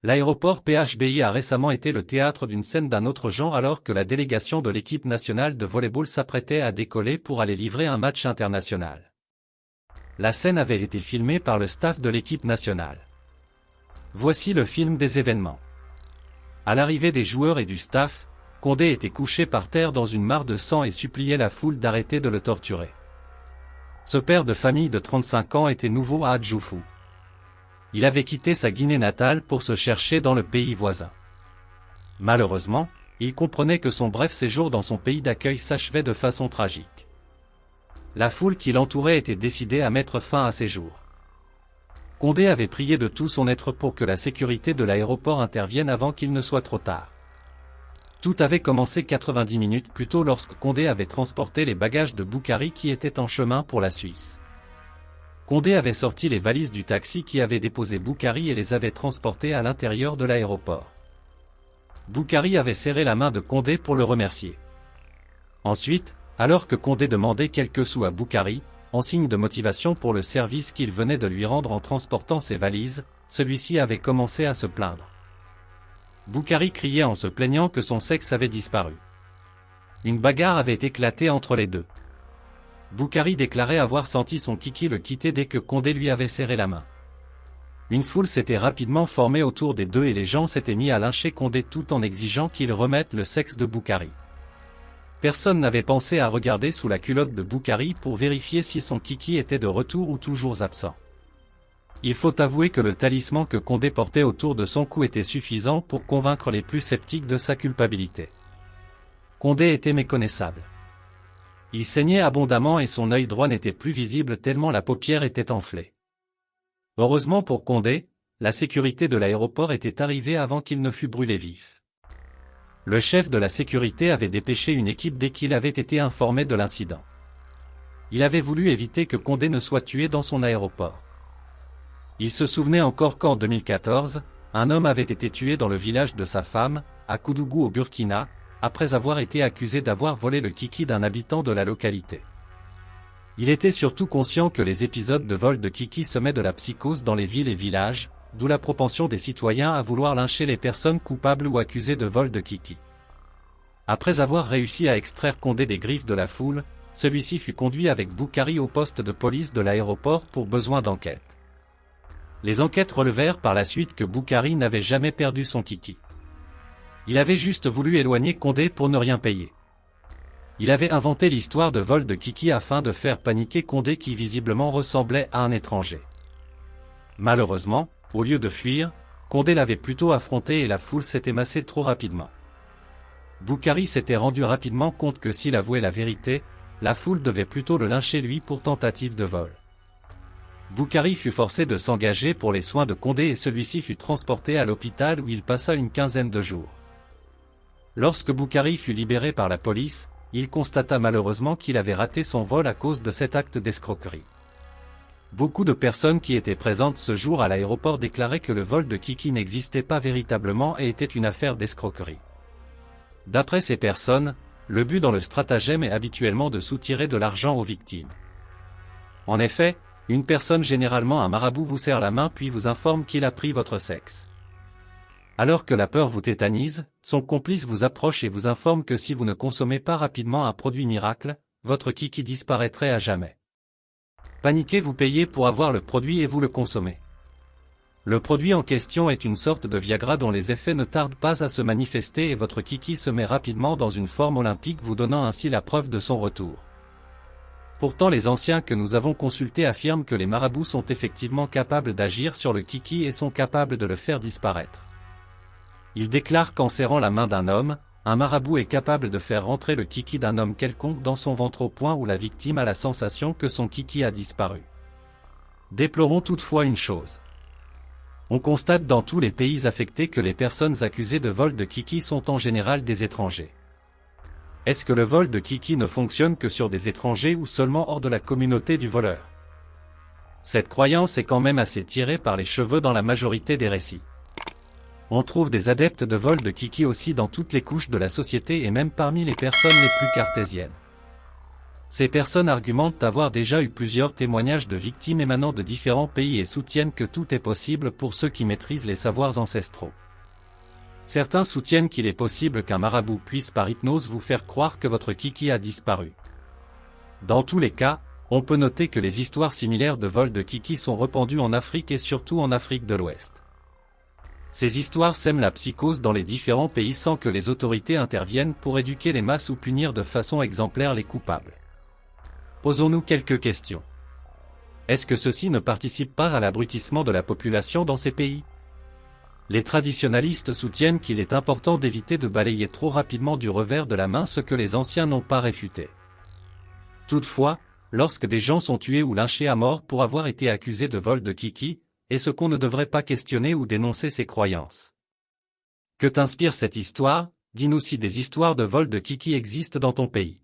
L'aéroport PHBI a récemment été le théâtre d'une scène d'un autre genre alors que la délégation de l'équipe nationale de volleyball s'apprêtait à décoller pour aller livrer un match international. La scène avait été filmée par le staff de l'équipe nationale. Voici le film des événements. À l'arrivée des joueurs et du staff, Condé était couché par terre dans une mare de sang et suppliait la foule d'arrêter de le torturer. Ce père de famille de 35 ans était nouveau à Adjoufou. Il avait quitté sa Guinée natale pour se chercher dans le pays voisin. Malheureusement, il comprenait que son bref séjour dans son pays d'accueil s'achevait de façon tragique. La foule qui l'entourait était décidée à mettre fin à ses jours. Condé avait prié de tout son être pour que la sécurité de l'aéroport intervienne avant qu'il ne soit trop tard. Tout avait commencé 90 minutes plus tôt lorsque Condé avait transporté les bagages de Boukari qui étaient en chemin pour la Suisse. Condé avait sorti les valises du taxi qui avait déposé Boukari et les avait transportées à l'intérieur de l'aéroport. Boukari avait serré la main de Condé pour le remercier. Ensuite, alors que Condé demandait quelques sous à Boukari, en signe de motivation pour le service qu'il venait de lui rendre en transportant ses valises, celui-ci avait commencé à se plaindre. Boukari criait en se plaignant que son sexe avait disparu. Une bagarre avait éclaté entre les deux. Boukari déclarait avoir senti son kiki le quitter dès que Condé lui avait serré la main. Une foule s'était rapidement formée autour des deux et les gens s'étaient mis à lyncher Condé tout en exigeant qu'il remette le sexe de Boukari. Personne n'avait pensé à regarder sous la culotte de Boukari pour vérifier si son kiki était de retour ou toujours absent. Il faut avouer que le talisman que Condé portait autour de son cou était suffisant pour convaincre les plus sceptiques de sa culpabilité. Condé était méconnaissable. Il saignait abondamment et son œil droit n'était plus visible tellement la paupière était enflée. Heureusement pour Condé, la sécurité de l'aéroport était arrivée avant qu'il ne fût brûlé vif. Le chef de la sécurité avait dépêché une équipe dès qu'il avait été informé de l'incident. Il avait voulu éviter que Condé ne soit tué dans son aéroport. Il se souvenait encore qu'en 2014, un homme avait été tué dans le village de sa femme, à Koudougou au Burkina, après avoir été accusé d'avoir volé le kiki d'un habitant de la localité. Il était surtout conscient que les épisodes de vol de kiki semaient de la psychose dans les villes et villages, d'où la propension des citoyens à vouloir lyncher les personnes coupables ou accusées de vol de kiki. Après avoir réussi à extraire Condé des griffes de la foule, celui-ci fut conduit avec Boukari au poste de police de l'aéroport pour besoin d'enquête. Les enquêtes relevèrent par la suite que Boukari n'avait jamais perdu son kiki. Il avait juste voulu éloigner Condé pour ne rien payer. Il avait inventé l'histoire de vol de kiki afin de faire paniquer Condé qui visiblement ressemblait à un étranger. Malheureusement, au lieu de fuir, Condé l'avait plutôt affronté et la foule s'était massée trop rapidement. Boukari s'était rendu rapidement compte que s'il avouait la vérité, la foule devait plutôt le lyncher lui pour tentative de vol. Boukari fut forcé de s'engager pour les soins de Condé et celui-ci fut transporté à l'hôpital où il passa une quinzaine de jours. Lorsque Boukari fut libéré par la police, il constata malheureusement qu'il avait raté son vol à cause de cet acte d'escroquerie. Beaucoup de personnes qui étaient présentes ce jour à l'aéroport déclaraient que le vol de kiki n'existait pas véritablement et était une affaire d'escroquerie. D'après ces personnes, le but dans le stratagème est habituellement de soutirer de l'argent aux victimes. En effet, une personne généralement un marabout vous serre la main puis vous informe qu'il a pris votre sexe. Alors que la peur vous tétanise, son complice vous approche et vous informe que si vous ne consommez pas rapidement un produit miracle, votre kiki disparaîtrait à jamais. Paniqué, vous payez pour avoir le produit et vous le consommez. Le produit en question est une sorte de Viagra dont les effets ne tardent pas à se manifester et votre kiki se met rapidement dans une forme olympique vous donnant ainsi la preuve de son retour. Pourtant les anciens que nous avons consultés affirment que les marabouts sont effectivement capables d'agir sur le kiki et sont capables de le faire disparaître. Ils déclarent qu'en serrant la main d'un homme, un marabout est capable de faire rentrer le kiki d'un homme quelconque dans son ventre au point où la victime a la sensation que son kiki a disparu. Déplorons toutefois une chose. On constate dans tous les pays affectés que les personnes accusées de vol de kiki sont en général des étrangers. Est-ce que le vol de kiki ne fonctionne que sur des étrangers ou seulement hors de la communauté du voleur? Cette croyance est quand même assez tirée par les cheveux dans la majorité des récits. On trouve des adeptes de vol de kiki aussi dans toutes les couches de la société et même parmi les personnes les plus cartésiennes. Ces personnes argumentent avoir déjà eu plusieurs témoignages de victimes émanant de différents pays et soutiennent que tout est possible pour ceux qui maîtrisent les savoirs ancestraux. Certains soutiennent qu'il est possible qu'un marabout puisse par hypnose vous faire croire que votre kiki a disparu. Dans tous les cas, on peut noter que les histoires similaires de vol de kiki sont répandues en Afrique et surtout en Afrique de l'Ouest. Ces histoires sèment la psychose dans les différents pays sans que les autorités interviennent pour éduquer les masses ou punir de façon exemplaire les coupables. Posons-nous quelques questions. Est-ce que ceci ne participe pas à l'abrutissement de la population dans ces pays? Les traditionalistes soutiennent qu'il est important d'éviter de balayer trop rapidement du revers de la main ce que les anciens n'ont pas réfuté. Toutefois, lorsque des gens sont tués ou lynchés à mort pour avoir été accusés de vol de kiki, est-ce qu'on ne devrait pas questionner ou dénoncer ces croyances? Que t'inspire cette histoire? Dis-nous si des histoires de vol de kiki existent dans ton pays.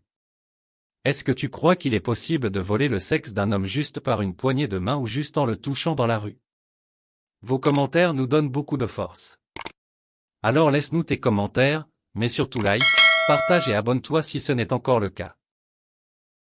Est-ce que tu crois qu'il est possible de voler le sexe d'un homme juste par une poignée de main ou juste en le touchant dans la rue? Vos commentaires nous donnent beaucoup de force. Alors laisse-nous tes commentaires, mais surtout like, partage et abonne-toi si ce n'est encore le cas.